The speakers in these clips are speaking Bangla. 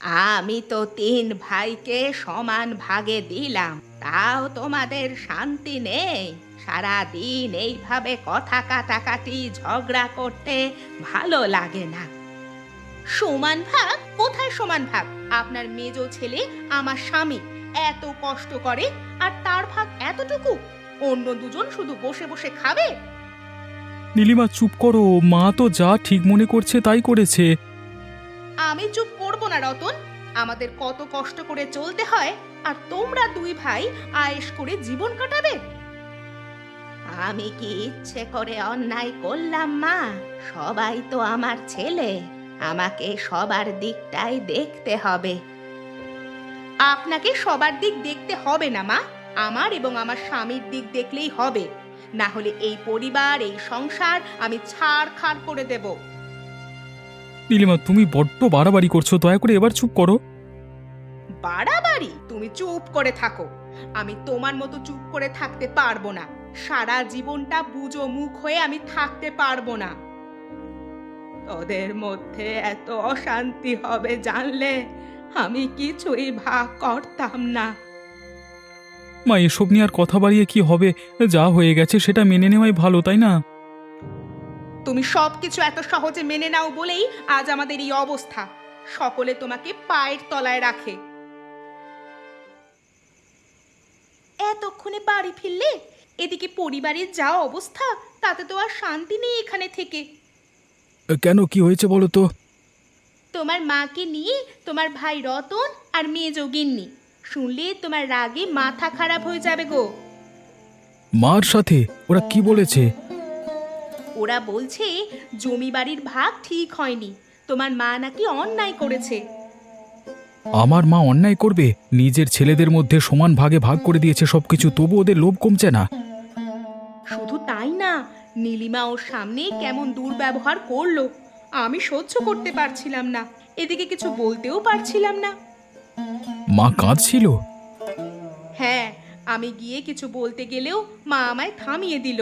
আমি তো তিন ভাইকে সমান ভাগে দিলাম, তাও তোমাদের শান্তি নেই? সারা দিন এইভাবে কথা কাটাকাটি ঝগড়া করতে ভালো লাগে না। সমান ভাগ? কোথায় সমান ভাগ? আপনার মেজো ছেলে আমার স্বামী এত কষ্ট করে, আর তার ভাগ এতটুকু? অন্য দুজন শুধু বসে বসে খাবে। নীলিমা চুপ করো, মা তো যা ঠিক মনে করছে তাই করেছে। আমি চুপ করব না রতন। আমাদের কত কষ্ট করে চলতে হয়, আর তোমরা দুই ভাই আয়েশ করে জীবন কাটাবে। আমি কি ইচ্ছে করে অন্যায় করলাম মা? সবাই তো আমার ছেলে, আমাকে সবার দিকটাই দেখতে হবে। আপনাকে সবার দিক দেখতে হবে না মা, আমার এবং আমার স্বামীর দিক দেখলেই হবে। না হলে এই পরিবার, এই সংসার আমি ছাড়খাড় করে দেব। নীলিমা তুমি বড্ড বাড়াবাড়ি করছো, দয়া করে এবার চুপ করো। বাড়াবাড়ি? তুমি চুপ করে থাকো। আমি তোমার মতো চুপ করে থাকতে পারবো না। সারা জীবনটা বুজো মুখ হয়ে আমি থাকতে পারবো না। তোদের মধ্যে এত অশান্তি হবে জানলে আমি কিছুই ভাগ করতাম না। মা এসব নিয়ে আর কথা বাড়িয়ে কি হবে? যা হয়ে গেছে সেটা মেনে নেওয়াই ভালো, তাই না? তুমি সবকিছু এত সহজে মেনে নাও বলেই আজ আমাদের এই অবস্থা। সকলে তোমাকে পায়ের তলায় রাখে। এতক্ষণে বাড়ি ফিরলে? এদিকে পরিবারের যা অবস্থা, তাতে তো আর শান্তি নেই এখানে থেকে। কেন, কি হয়েছে বলো তো? তোমার মাকে নিয়ে তোমার ভাই রতন আর মেয়ে যোগিন্নি, শুনলে তোমার রাগে মাথা খারাপ হয়ে যাবে গো। মার সাথে ওরা কি বলেছে? ওরা বলছে জমি বাড়ির ভাগ ঠিক হয়নি, তোমার মা নাকি অন্যায় করেছে। আমার মা অন্যায় করবে? নিজের ছেলেদের মধ্যে সমান ভাগে ভাগ করে দিয়েছে সবকিছু, তবু ওদের লোভ কমছে না। শুধু তাই না, নীলিমা ওর সামনে কেমন দুর্ব্যবহার করলো, আমি সহ্য করতে পারছিলাম না। এদিকে কিছু বলতেও পারছিলাম না। মা কাঁদছিল? হ্যাঁ, আমি গিয়ে কিছু বলতে গেলেও মা আমায় থামিয়ে দিল।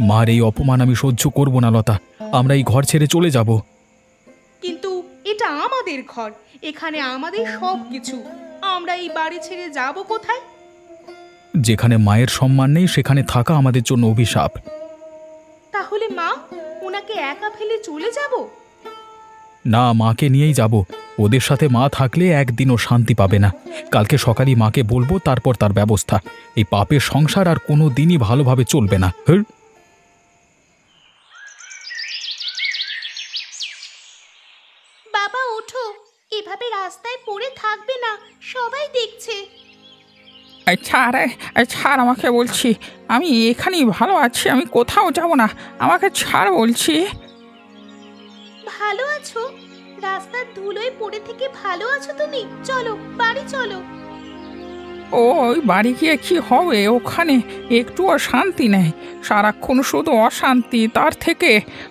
মার এই অপমান আমি সহ্য করব না লতা, আমরা এই ঘর ছেড়ে চলে যাব। কিন্তু এটা আমাদের ঘর, এখানে আমাদের সব কিছু। আমরা এই বাড়ি ছেড়ে যাব কোথায়? যেখানে মায়ের সম্মান নেই সেখানে থাকা আমাদের জন্য অভিশাপ। তাহলে মা, ওনাকে একা ফেলে চলে যাব? না, মাকে নিয়েই যাব। ওদের সাথে মা থাকলে একদিনও শান্তি পাবে না। কালকে সকালেই মাকে বলবো, তারপর তার ব্যবস্থা। এই পাপের সংসার আর কোনো দিনই ভালোভাবে চলবে না। বাবা ওঠো, এভাবে রাস্তায় পড়ে থাকবে না, সবাই দেখছে। ছাড় আমাকে বলছি। আমি এখানেই ভালো আছি, আমি কোথাও যাব না। আমাকে ছাড় বলছি। ভালো আছো? রাস্তার ধুলোয় পড়ে থেকে ভালো আছো তুমি? চলো বাড়ি চলো। ওই বাড়ি গিয়ে কি হবে? ওখানে একটুও শান্তি নেই, সারাক্ষণ শুধু অশান্তি। তার থেকে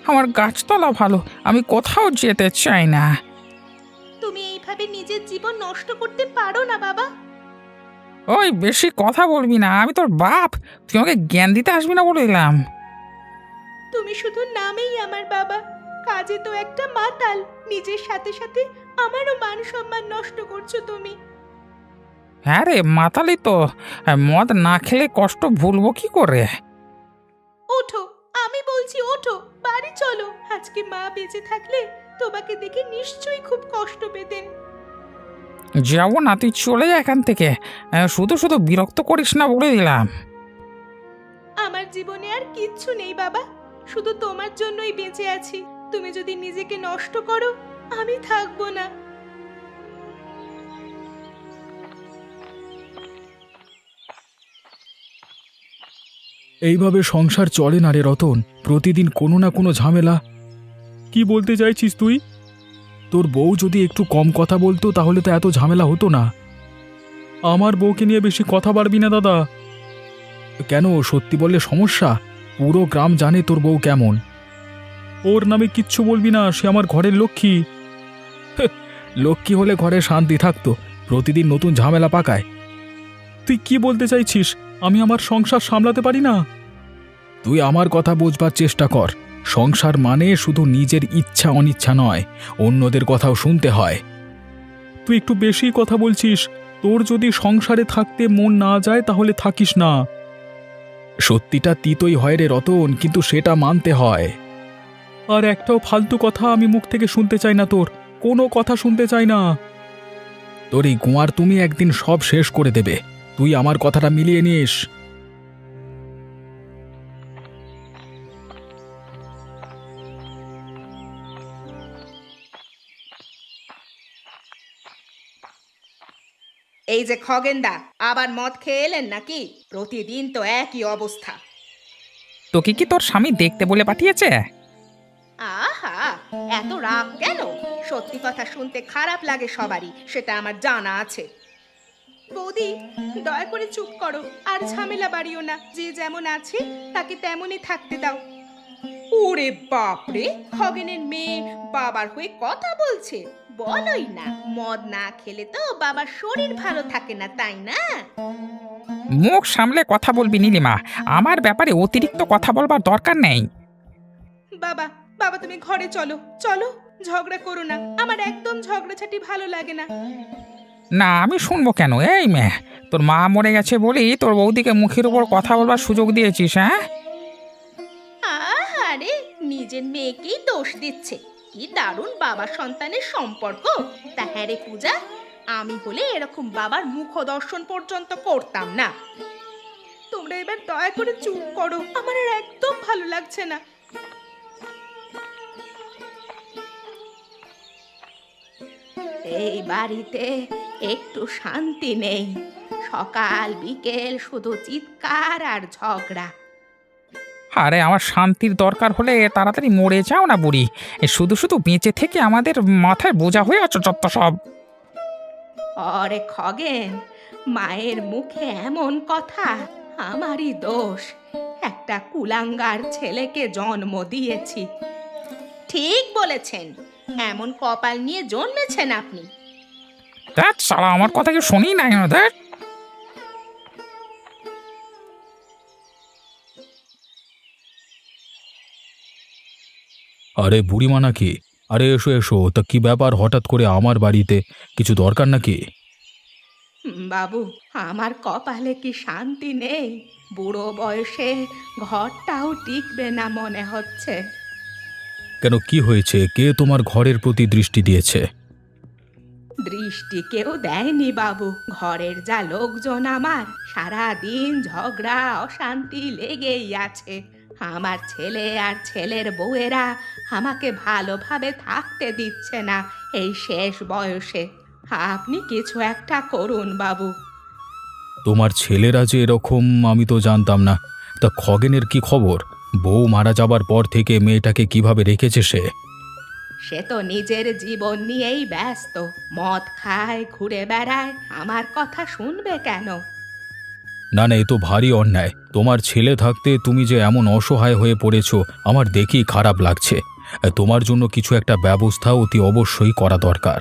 আমার গাছতলা ভালো, আমি কোথাও যেতে চাই না। তুমি এইভাবে নিজের জীবন নষ্ট করতে পারো না বাবা। ওই বেশি কথা বলবি না, আমি তোর বাপ, তুই আমাকে জ্ঞান দিতে আসবি না বলে দিলাম। তুমি শুধু নামেই আমার বাবা, কাজে তো একটা মাতাল। নিজের সাথে সাথে আমারও মান সম্মান নষ্ট করছো তুমি। হ্যাঁ রে, মাতালি তো। মদ না খেলে কষ্ট ভুলবো কি করে? ওঠো, আমি বলছি ওঠো, বাড়ি চলো। আজকে মা বেঁচে থাকলে তোমাকে দেখে নিশ্চয়ই খুব কষ্ট পেতেন। যাবো না, তুই চলে যা এখান থেকে। শুধু শুধু বিরক্ত করিস না বলে দিলাম। আমার জীবনে আর কিচ্ছু নেই বাবা, শুধু তোমার জন্যই বেঁচে আছি। তুমি যদি নিজেকে নষ্ট করো, আমি থাকবো না। এইভাবে সংসার চলে না রে রতন, প্রতিদিন কোনো না কোনো ঝামেলা। কি বলতে চাইছিস তুই? তোর বউ যদি একটু কম কথা বলতো তাহলে তো এত ঝামেলা হতো না। আমার বউকে নিয়ে বেশি কথা বাড়বি না দাদা। কেন, সত্যি বললে সমস্যা? পুরো গ্রাম জানে তোর বউ কেমন। ওর নামে কিচ্ছু বলবি না, সে আমার ঘরের লক্ষ্মী। লক্ষ্মী হলে ঘরে শান্তি থাকতো, প্রতিদিন নতুন ঝামেলা পাকায়। তুই কি বলতে চাইছিস? আমি আমার সংসার সামলাতে পারি না? তুই আমার কথা বুঝবার চেষ্টা কর। সংসার মানে শুধু নিজের ইচ্ছা অনিচ্ছা নয়, অন্যদের কথাও শুনতে হয়। তুই একটু বেশি কথা বলছিস। তোর যদি সংসারে থাকতে মন না যায় তাহলে থাকিস না। সত্যিটা তিতই হয় রে রতন, কিন্তু সেটা মানতে হয়। আর একটাও ফালতু কথা আমি মুখ থেকে শুনতে চাই না, তোর কোনো কথা শুনতে চাই না। তোর এই গোয়ার তুমি একদিন সব শেষ করে দেবে। তুই আমার কথাটা মিলিয়ে নিস। এই যে খগেনদা, আবার মদ খেয়ে এলেন নাকি? প্রতিদিন তো একই অবস্থা। তোকে কি তোর স্বামী দেখতে বলে পাঠিয়েছে? আহা, এত রাগ কেন? সত্যি কথা শুনতে খারাপ লাগে সবারই, সেটা আমার জানা আছে। বৌদি, দয়া করে চুপ করো, আর ঝামেলা বাড়িও না। যে যেমন আছে তাকে তেমনই থাকতে দাও। ওরে বাপরে, খগেনের মেয়ে বাবার হয়ে কথা বলছে। বলোই না, মদ না খেলে তো বাবার শরীর ভালো থাকে না, তাই না? মুখ সামলে কথা বলবি নীলিমা, আমার ব্যাপারে অতিরিক্ত কথা বলবার দরকার নেই। বাবা, বাবা তুমি ঘরে চলো, চলো। ঝগড়া করো না, আমার একদম ঝগড়াঝাটি ভালো লাগে না। না, আমি শুনবো কেন? এই মেয়ে, তোর মা মরে গেছে বলি তোর বৌদিকে মুখের উপর কথা বলবার সুযোগ দিয়েছিস? হ্যাঁ, আহারে, নিজের মেয়েকেই দোষ দিচ্ছে। কি দারুণ বাবা সন্তানের সম্পর্ক। তা হ্যাঁ রে পূজা, আমি হলে এরকম বাবার মুখ দর্শন পর্যন্ত করতাম না। তোমরা এবার দয়া করে চুপ করো, আমার আর একদম ভালো লাগছে না। এই বাড়িতে একটু শান্তি নেই। সকাল বিকেল শুধু চিৎকার আর ঝগড়া। আরে আমার শান্তির দরকার হলে তাড়াতাড়ি মরে যাও না বুড়ি। শুধু শুধু বেঁচে থেকে আমাদের মাথায় বোঝা হয়ে আছো যত সব। অরে খগেন, মায়ের মুখে এমন কথা, আমারই দোষ। একটা কুলাঙ্গার ছেলেকে জন্ম দিয়েছি। ঠিক বলেছেন, এমন কপাল নিয়ে জন্মেছেন আপনি। দেখ সারা, আমার কথা কি শুনি নাই? দেখ, আরে বুড়িমা নাকি? আরে এসো এসো। তা কি ব্যাপার হঠাৎ করে আমার বাড়িতে? কিছু দরকার নাকি? বাবু, আমার কপালে কি শান্তি নেই? বুড়ো বয়সে ঘরটাও টিকবে না মনে হচ্ছে। কেন, কি হয়েছে? কে তোমার ঘরের প্রতি দৃষ্টি দিয়েছে? দৃষ্টি কেউ দেয়নি বাবু। ঘরের যা লোকজন, আমার সারা দিন ঝগড়া অশান্তি লেগেই আছে। আমার ছেলে আর ছেলের বউয়েরা আমাকে ভালোভাবে থাকতে দিচ্ছে না এই শেষ বয়সে। আপনি কিছু একটা করুন বাবু। তোমার ছেলেরা যে এরকম আমি তো জানতাম না। তা খগেনের কি খবর? বউ মারা যাবার পর থেকে মেয়েটাকে কিভাবে রেখেছে সে? সে তো নিজের জীবন নিয়েই ব্যস্ত। মদ খায়, ঘুরে বেড়ায়, আমার কথা শুনবে কেন? না না, এ তো ভারী অন্যায়। তোমার ছেলে থাকতে তুমি যে এমন অসহায় হয়ে পড়েছো, আমার দেখি খারাপ লাগছে। তোমার জন্য কিছু একটা ব্যবস্থা অতি অবশ্যই করা দরকার।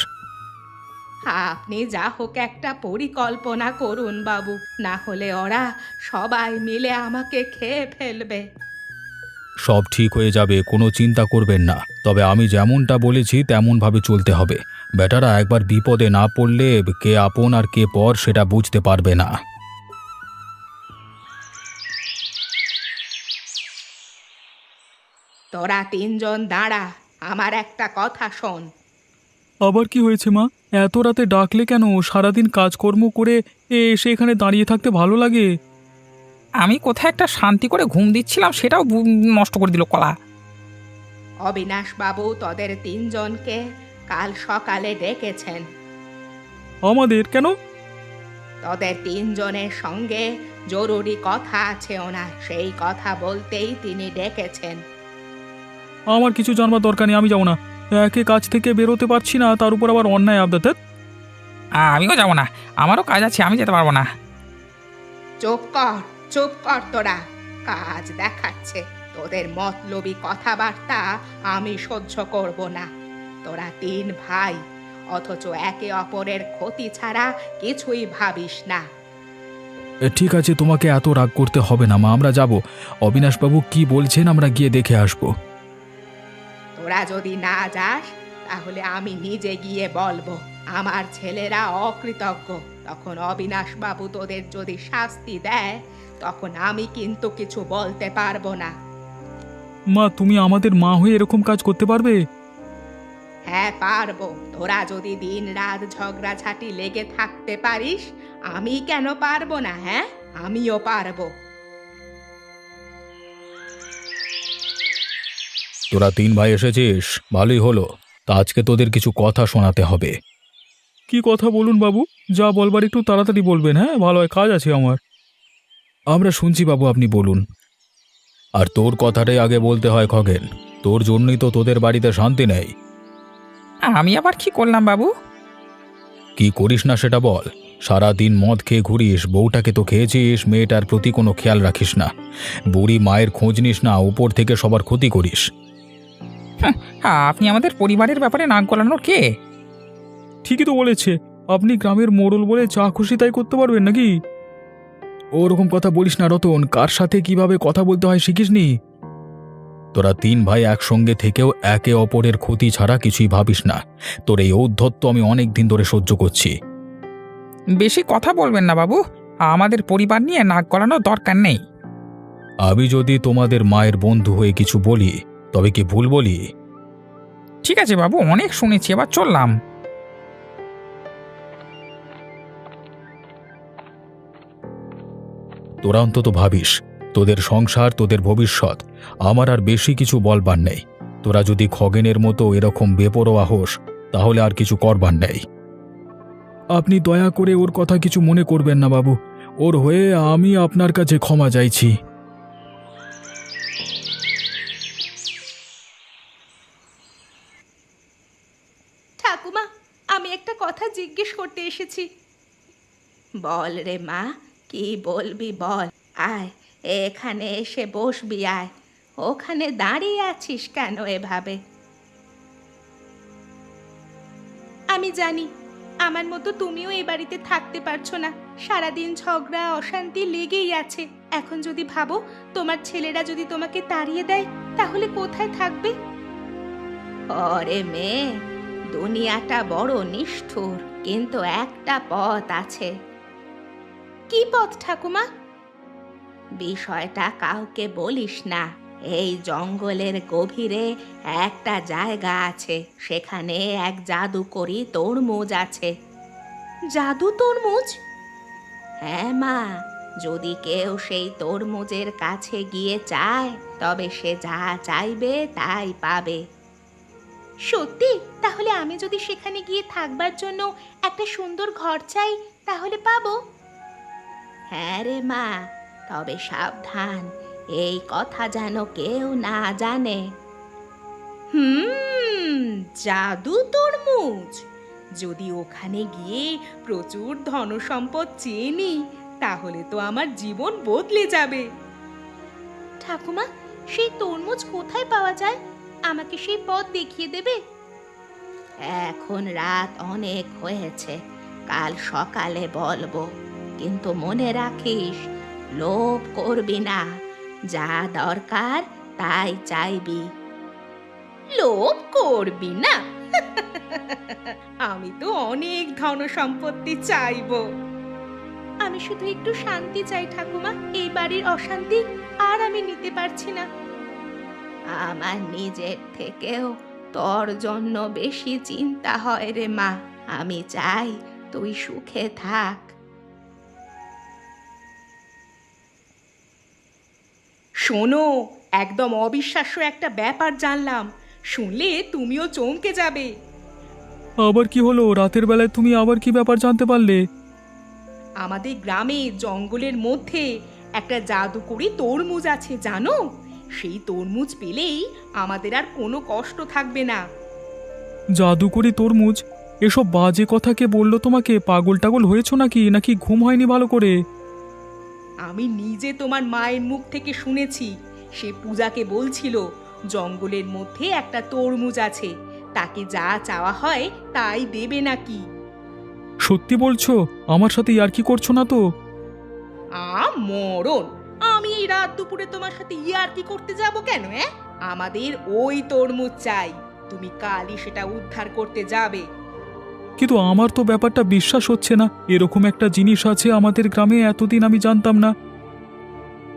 আপনি যা হোক একটা পরিকল্পনা করুন বাবু, না হলে ওরা সবাই মিলে আমাকে খেয়ে ফেলবে। সব ঠিক হয়ে যাবে, কোনো চিন্তা করবেন না। তবে আমি যেমনটা বলেছি তেমনভাবে চলতে হবে। বেটারা একবার বিপদে না পড়লে কে আপন আর কে পর সেটা বুঝতে পারবে না। তোরা তিনজন দাঁড়া, আমার একটা কথা শোন। আবার কি হয়েছে মা? এত রাতে ডাকলে কেন? সারাদিন কাজকর্ম করে এসে এখানে দাঁড়িয়ে থাকতে ভালো লাগে? আমি কোথায় একটা শান্তি করে ঘুম দিচ্ছিলাম, সেটাও নষ্ট করে দিল কলা। অবিনাশ বাবু তোদের তিনজনকে কাল সকালে ডেকেছেন। আমাদের কেন? তোদের তিনজনের সঙ্গে জরুরি কথা আছে ওনার, সেই কথা বলতেই তিনি ডেকেছেন। আমার কিছু জানবার দরকার নেই, আমি যাবো না। একে কাজ থেকে বেরোতে পারছি না, তার উপর আবার অন্যায় আবদার। আমিও যাবো না, আমারও কাজ আছে, আমি যেতে পারবো না। চুপ কর, চুপ কর তোরা। কাজ দেখাচ্ছে। তোদের মতলবী কথাবার্তা আমি সহ্য করব না। তোরা তিন ভাই, অথচ একে অপরের ক্ষতি ছাড়া কিছুই ভাবিস না। ঠিক আছে, তোমাকে এত রাগ করতে হবে না মা, আমরা যাব। অবিনাশবাবু কি বলছেন আমরা গিয়ে দেখে আসবো। তোরা যদি না যাস তাহলে আমি নিজে গিয়ে বলবো। আমার ছেলেরা অকৃতজ্ঞ, তখন অবিনাশ বাবু তোদের যদি শাস্তি দেয় তখন আমি কিন্তু কিছু বলতে পারবো না। মা, তুমি আমাদের মা হয়ে এরকম কাজ করতে পারবে? হ্যাঁ পারবো। তোরা যদি দিন রাত ঝগড়াঝাটি লেগে থাকতে পারিস, আমি কেন পারবো না? হ্যাঁ, আমিও পারবো। তোরা তিন ভাই এসেছিস, ভালোই হলো। তা আজকে তোদের কিছু কথা শোনাতে হবে। কি কথা বলুন বাবু, যা বলবার একটু তাড়াতাড়ি বলবেন। হ্যাঁ, ভালো হয়, কাজ আছে আমার। আমরা শুনছি বাবু, আপনি বলুন। আর তোর কথাটাই আগে বলতে হয় খগেন, তোর জন্যই তো তোদের বাড়িতে শান্তি নেই। আমি আবার কি করলাম বাবু? কি করিস না সেটা বল। সারা দিন মদ খেয়ে ঘুরিস, বউটাকে তো খেয়েছিস, মেয়েটার প্রতি কোনো খেয়াল রাখিস না। বুড়ি মায়ের খোঁজ নিস না, উপর থেকে সবার ক্ষতি করিস। আপনি আমাদের পরিবারের ব্যাপারে নাক গলানোর কে? ঠিকই তো বলেছে, আপনি গ্রামের মোড়ল বলে যা খুশি তাই করতে পারবেন নাকি? ওরকম কথা বলিস না রতন, কার সাথে কিভাবে কথা বলতে হয় শিখিসনি? তোরা তিন ভাই একসঙ্গে থেকেও একে অপরের ক্ষতি ছাড়া কিছুই ভাবিস না। তোর এই ঔদ্ধত্য আমি অনেক দিন ধরে সহ্য করছি। বেশি কথা বলবেন না বাবু, আমাদের পরিবার নিয়ে নাক গলানোর দরকার নেই। আমি যদি তোমাদের মায়ের বন্ধু হয়ে কিছু বলি তবে কি ভুল বলি? ঠিক আছে বাবু, অনেক শুনেছি, এবার চললাম। তোরা অন্তত ভাবিস, তোদের সংসার, তোদের ভবিষ্যৎ, আমার আর বেশি কিছু বলবার নেই। তোরা যদি খগেনের মতো এরকম বেপরোয়া হোস তাহলে আর কিছু করবার নেই। আপনি দয়া করে ওর কথা কিছু মনে করবেন না বাবু, ওর হয়ে আমি আপনার কাছে ক্ষমা চাইছি। ঠাকুমা, আমি একটা কথা জিজ্ঞেস করতে এসেছি। বল রে মা, কি বলবি বল। আয়, এখানে এসে বসবি, আয়। ওখানে দাঁড়িয়ে আছিস কেন এভাবে? আমি জানি আমার মতো তুমিও এ বাড়িতে থাকতে পারছো না। সারাদিন ঝগড়া অশান্তি লেগেই আছে। এখন যদি ভাবো তোমার ছেলেরা যদি তোমাকে তাড়িয়ে দেয় তাহলে কোথায় থাকবে? ওরে মেয়ে, দুনিয়াটা বড় নিষ্ঠুর, কিন্তু একটা পথ আছে। কি পথ ঠাকুমা? বিষয়টা কাউকে বলিস না। এই জঙ্গলের গভীরে একটা জায়গা আছে, সেখানে এক জাদুকরি তরমুজ আছে। জাদু তরমুজ? হ্যাঁ মা, যদি কেউ সেই তরমুজের কাছে গিয়ে চায় তবে সে যা চাইবে তাই পাবে। সত্যি? তাহলে আমি যদি সেখানে গিয়ে থাকবার জন্য একটা সুন্দর ঘর চাই তাহলে পাবো? হ্যাঁ রে মা, তবে সাবধান, এই কথা যেন কেউ না জানে। জাদু তরমুজ? যদি ওখানে গিয়ে প্রচুর ধনসম্পদ চেয়ে নিই তাহলে তো আমার জীবন বদলে যাবে। ঠাকুমা, সেই তরমুজ কোথায় পাওয়া যায়? আমাকে সেই পথ দেখিয়ে দেবে? এখন রাত অনেক হয়েছে, কাল সকালে বলবো। কিন্তু মনে রাখিস, লোভ করবি না, যা দরকার তাই চাইবি। লোভ করবি না? আমি তো অনেক ধন সম্পত্তি চাইবো। আমি শুধু একটু শান্তি চাই ঠাকুমা, এই বাড়ির অশান্তি আর আমি নিতে পারছি না। আমার নিজের থেকেও তোর জন্য বেশি চিন্তা হয় রে মা। আমি চাই তুই সুখে থাক। শোনো, একদম অবিশ্বাস্য একটা ব্যাপার জানলাম, শুনলে তুমিও চমকে যাবে। আবার কি হলো? রাতের বেলায় তুমি আবার কি ব্যাপার জানতে পারলে? আমাদের গ্রামে জঙ্গলের মধ্যে একটা জাদুকরি তরমুজ আছে, জানো? সেই তরমুজ পেলেই আমাদের আর কোনো কষ্ট থাকবে না। জাদুকরি তরমুজ? এসব বাজে কথা কে বললো তোমাকে? পাগল টাগল হয়েছো নাকি? নাকি ঘুম হয়নি ভালো করে? আমি নিজে তোমার মায়ের মুখ থেকে শুনেছি। সে পূজাকে বলছিল জঙ্গলের মধ্যে একটা তরমুজ আছে, তাকে যা চাওয়া হয় তাই দেবে নাকি। সত্যি বলছো? আমার সাথে ইয়ার্কি করছো না তো? মরণ, আমি এই রাত দুপুরে তোমার সাথে ইয়ার্কি করতে যাব কেন? আমাদের ওই তরমুজ চাই, তুমি কালই সেটা উদ্ধার করতে যাবে। কিন্তু আমার তো ব্যাপারটা বিশ্বাস হচ্ছে না। এরকম একটা জিনিস আছে আমাদের গ্রামে, এতদিন আমি জানতাম না।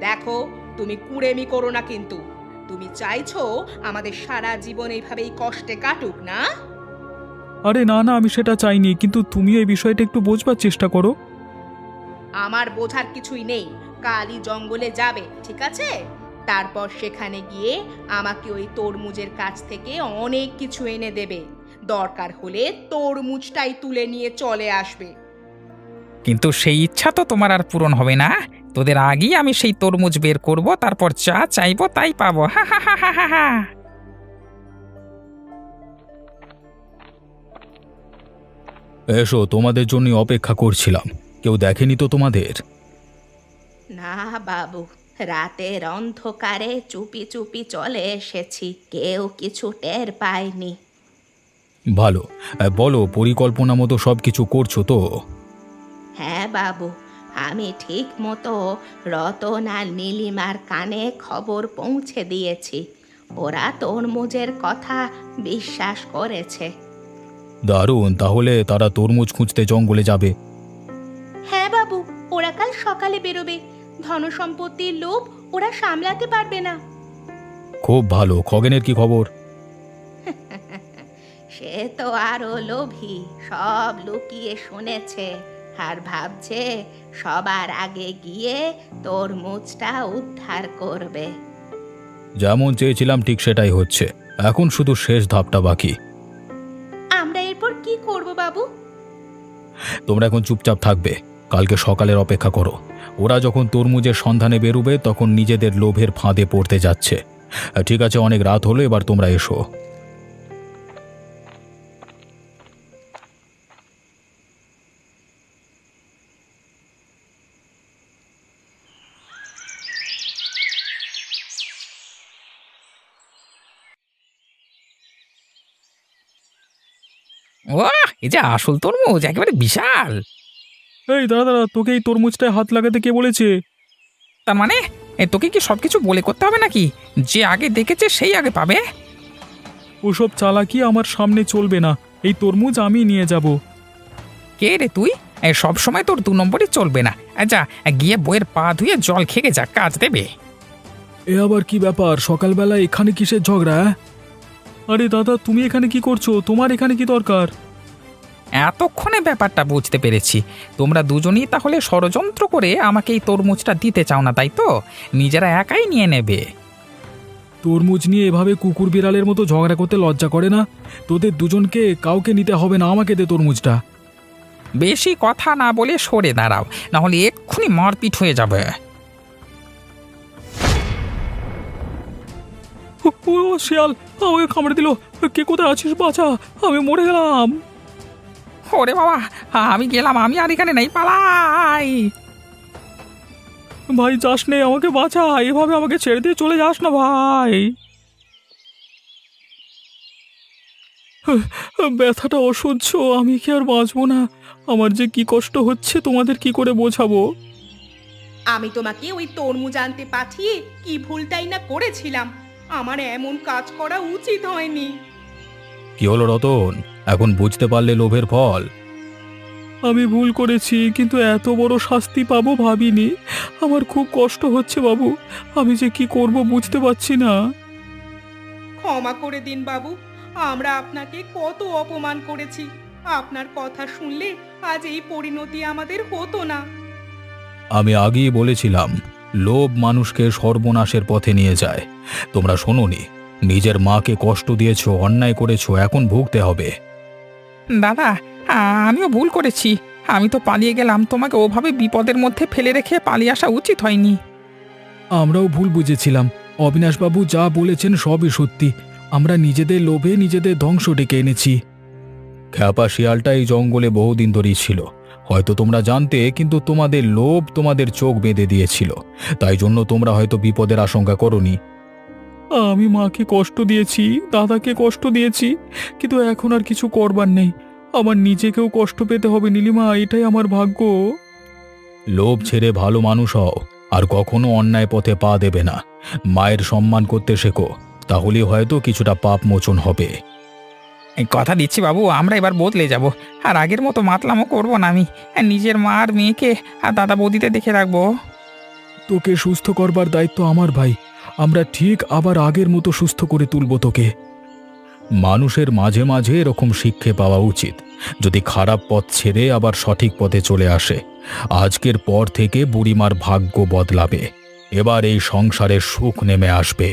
দেখো, তুমি কুড়েমি করো না কিন্তু। তুমি চাইছো আমাদের সারা জীবন এইভাবেই কষ্টে কাটুক না? আরে না না, আমি সেটা চাইনি, কিন্তু তুমি এই বিষয়টা একটু বোঝবার চেষ্টা করো। আমার বোঝার কিছুই নেই। কালই জঙ্গলে যাবে, ঠিক আছে? তারপর সেখানে গিয়ে আমাকে ওই তরমুজের কাছ থেকে অনেক কিছু এনে দেবে। দরকার হলে তরমুজটাই তুলে নিয়ে চলে আসবে। কিন্তু সেই ইচ্ছা তো তোমার আর পূরণ হবে না। তোদের আগেই আমি সেই তরমুজ বের করব, তারপর যা চাইবো তাই পাবো। হা হা হা হা হা হা। এসো, তোমাদের জন্য অপেক্ষা করছিলাম। কেউ দেখেনি তো তোমাদের? না বাবু, রাতের অন্ধকারে চুপি চুপি চলে এসেছি, কেউ কিছু টের পায়নি। ভালো। বলো, পরিকল্পনা মতো সব কিছু করছো তো? হ্যাঁ বাবু, আমি ঠিক মতো রতন আর নীলিমার কানে খবর পৌঁছে দিয়েছি। ওরা তরমুজের কথা বিশ্বাস করেছে। দারুণ, তাহলে তারা তরমুজ খুঁজতে জঙ্গলে যাবে। হ্যাঁ বাবু, ওরা কাল সকালে বেরোবে। ধনসম্পত্তির লোভ ওরা সামলাতে পারবে না। খুব ভালো। খগেনের কি খবর? সে তো আরো লোভী, সব লুকিয়ে শুনেছে আর ভাবছে সবার আগে গিয়ে তরমুজটা উদ্ধার করবে। যেমন চেয়েছিলাম ঠিক সেটাই হচ্ছে। এখন শুধু শেষ ধাপটা বাকি। আমরা এরপর কি করব বাবু? তোমরা এখন চুপচাপ থাকবে, কালকে সকালের অপেক্ষা করো। ওরা যখন তরমুজের সন্ধানে বেরোবে তখন নিজেদের লোভের ফাঁদে পড়তে যাচ্ছে। ঠিক আছে, অনেক রাত হলো, এবার তোমরা এসো। ও, এই যে আসল তরমুজ, একেবারে বিশাল। এই দাদা দাদা, তোকে এই তরমুজটায় হাত লাগাতে কে বলেছে? তার মানে তোকে কি সবকিছু বলে করতে হবে নাকি? যে আগে দেখেছে সেই আগে পাবে? ওসব চালাকি আমার সামনে চলবে না। এই তরমুজ আমি নিয়ে যাব। কে রে তুই? সব সময় তোর 2 নম্বরই চলবে না। যা গিয়ে বইয়ের পা ধুয়ে জল খেয়ে যা, কাজ দেবে। এ আবার কি ব্যাপার? সকালবেলা এখানে কিসের ঝগড়া? আরে দাদা, তুমি এখানে কি করছো? তোমার এখানে কি দরকার? এতক্ষণে ব্যাপারটা বুঝতে পেরেছি। তোমরা দুজনেই তাহলে ষড়যন্ত্র করে আমাকে এই তরমুজটা দিতে চাও না, তাই তো? নিজেরা একাই নিয়ে নেবে। তরমুজ নিয়ে এভাবে কুকুর বিড়ালের মতো ঝগড়া করতে লজ্জা করে না? তোদের দুজনকে কাউকে নিতে হবে না, আমাকে দে তরমুজটা। বেশি কথা না বলে সরে দাঁড়াও, না হলে এক্ষুনি মারপিট হয়ে যাবে। ও শিয়াল, আমাকে কামড়ে দিল। কে কোথায় আছিস? বাঁচা, আমি মরে গেলাম। ওরে বাবা, আমি গেলাম, আমি আর এখানে নেই, পালাই। ভাই যাস নে, আমাকে বাঁচা। এভাবে আমাকে ছেড়ে দিয়ে চলে যাস না ভাই। ব্যথাটা অসহ্য, আমি কি আর বাঁচবো না? আমার যে কি কষ্ট হচ্ছে তোমাদের কি করে বোঝাবো। আমি তোমাকে ওই তরমুজ আনতে পাঠিয়ে কি ভুলটাই না করেছিলাম। আমার এমন কাজ করা উচিত হয়নি। কি হলো রতন, এখন বুঝতে পারলে লোভের ফল? আমি ভুল করেছি, কিন্তু এত বড় শাস্তি পাবো ভাবিনি। আমার খুব কষ্ট হচ্ছে বাবু, আমি যে কি করব বুঝতে পারছি না। ক্ষমা করে দিন বাবু, আমরা আপনাকে কত অপমান করেছি। আপনার কথা শুনলে আজ এই পরিণতি আমাদের হতো না। আমি আগেই বলেছিলাম, লোভ মানুষকে সর্বনাশের পথে নিয়ে যায়। তোমরা শোনোনি, নিজের মাকে কষ্ট দিয়েছো, অন্যায় করেছো, এখন ভুগতে হবে। দাদা, আমিও ভুল করেছি। আমি তো পালিয়ে গেলাম, তোমাকে ওভাবে বিপদের মধ্যে ফেলে রেখে পালিয়ে আসা উচিত হয়নি। আমরাও ভুল বুঝেছিলাম। অবিনাশবাবু যা বলেছেন সবই সত্যি। আমরা নিজেদের লোভে নিজেদের ধ্বংস ডেকে এনেছি। খ্যাপা শিয়ালটা এই জঙ্গলে বহুদিন ধরেই ছিল। হয়তো তোমরা জানতে, কিন্তু তোমাদের লোভ তোমাদের চোখ বেঁধে দিয়েছিল। তাই জন্য তোমরা হয়তো বিপদের আশঙ্কা করোনি। আমি মাকে কষ্ট দিয়েছি, দাদাকে কষ্ট দিয়েছি, কিন্তু এখন আর কিছু করবার নেই। আমার নিজেকেও কষ্ট পেতে হবে নীলিমা, এটাই আমার ভাগ্য। লোভ ছেড়ে ভালো মানুষ হও, আর কখনো অন্যায় পথে পা দেবে না। মায়ের সম্মান করতে শেখো, তাহলে হয়তো কিছুটা পাপ মোচন হবে। এই কথা দিচ্ছি বাবু, আমরা এবার বদলে যাব। আর আগের মতো মাতলামো করবো না আমি। নিজের মা আর মেয়েকে আর দাদা বৌদিতে দেখে রাখবো। তোকে সুস্থ করবার দায়িত্ব আমার ভাই। আমরা ঠিক আবার আগের মতো সুস্থ করে তুলব তোকে। মানুষের মাঝে মাঝে এরকম শিক্ষা পাওয়া উচিত, যদি খারাপ পথ ছেড়ে আবার সঠিক পথে চলে আসে। আজকের পর থেকে বুড়িমার ভাগ্য বদলাবে, এবার এই সংসারে সুখ নেমে আসবে।